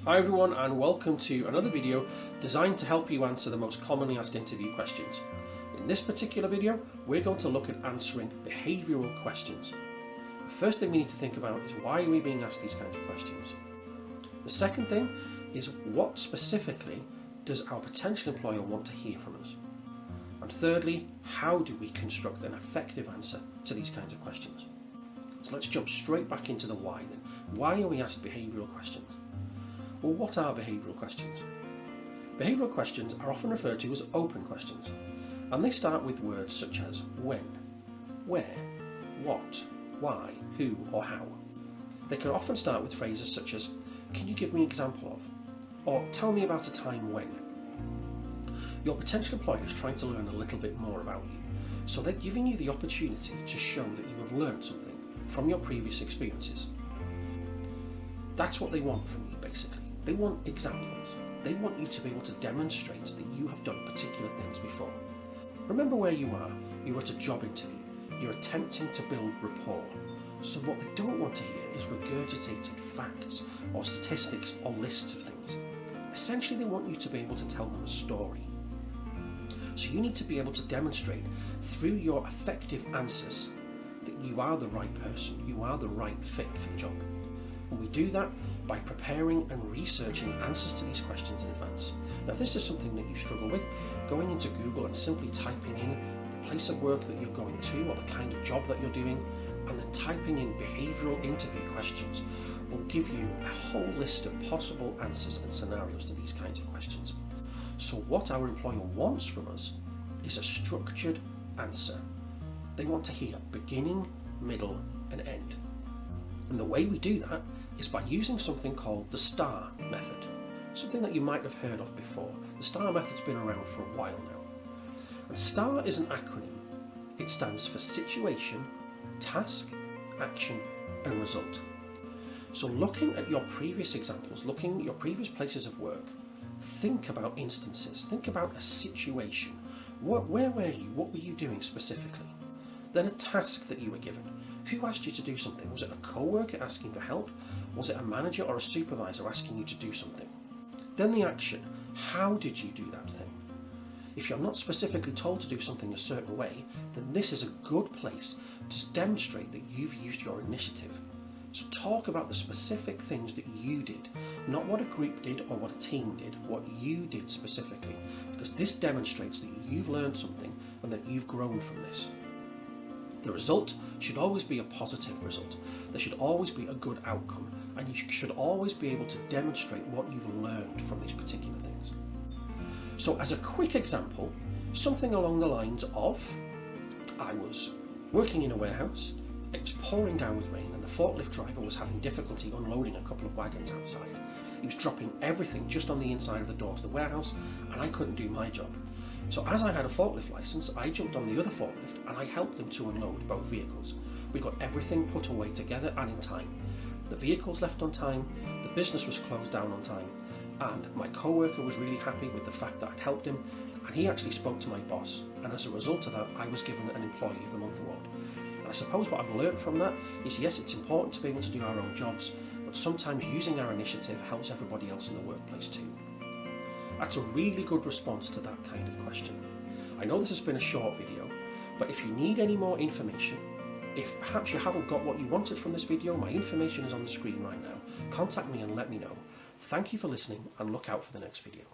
Hi everyone, and welcome to another video designed to help you answer the most commonly asked interview questions. In this particular video, we're going to look at answering behavioural questions. The first thing we need to think about is why are we being asked these kinds of questions? The second thing is what specifically does our potential employer want to hear from us? And thirdly, how do we construct an effective answer to these kinds of questions? So let's jump straight back into the why then. Why are we asked behavioural questions? Well, what are behavioural questions? Behavioural questions are often referred to as open questions, and they start with words such as when, where, what, why, who or how. They can often start with phrases such as, can you give me an example of? Or tell me about a time when. Your potential employer is trying to learn a little bit more about you, so they're giving you the opportunity to show that you have learned something from your previous experiences. That's what they want from you, basically. They want examples. They want you to be able to demonstrate that you have done particular things before. Remember where you are. You're at a job interview. You're attempting to build rapport. So what they don't want to hear is regurgitated facts or statistics or lists of things. Essentially, they want you to be able to tell them a story. So you need to be able to demonstrate through your effective answers that you are the right person, you are the right fit for the job. And we do that by preparing and researching answers to these questions in advance. Now, if this is something that you struggle with, going into Google and simply typing in the place of work that you're going to or the kind of job that you're doing, and then typing in behavioural interview questions will give you a whole list of possible answers and scenarios to these kinds of questions. So what our employer wants from us is a structured answer. They want to hear beginning, middle and end. And the way we do that is by using something called the STAR method, something that you might have heard of before. The STAR method's been around for a while now. And STAR is an acronym. It stands for situation, task, action and result. So looking at your previous examples, looking at your previous places of work, think about instances, think about a situation. Where were you? What were you doing specifically? Then a task that you were given. Who asked you to do something? Was it a co-worker asking for help? Was it a manager or a supervisor asking you to do something? Then the action. How did you do that thing? If you're not specifically told to do something a certain way, then this is a good place to demonstrate that you've used your initiative. So talk about the specific things that you did, not what a group did or what a team did, what you did specifically, because this demonstrates that you've learned something and that you've grown from this. The result should always be a positive result. There should always be a good outcome, and you should always be able to demonstrate what you've learned from these particular things. So as a quick example, something along the lines of, I was working in a warehouse, it was pouring down with rain and the forklift driver was having difficulty unloading a couple of wagons outside. He was dropping everything just on the inside of the door to the warehouse and I couldn't do my job. So as I had a forklift license, I jumped on the other forklift and I helped them to unload both vehicles. We got everything put away together and in time. The vehicles left on time, the business was closed down on time, and my co-worker was really happy with the fact that I'd helped him, and he actually spoke to my boss, and as a result of that, I was given an Employee of the Month award. And I suppose what I've learned from that is, yes, it's important to be able to do our own jobs, but sometimes using our initiative helps everybody else in the workplace too. That's a really good response to that kind of question. I know this has been a short video, but if you need any more information, if perhaps you haven't got what you wanted from this video, my information is on the screen right now. Contact me and let me know. Thank you for listening and look out for the next video.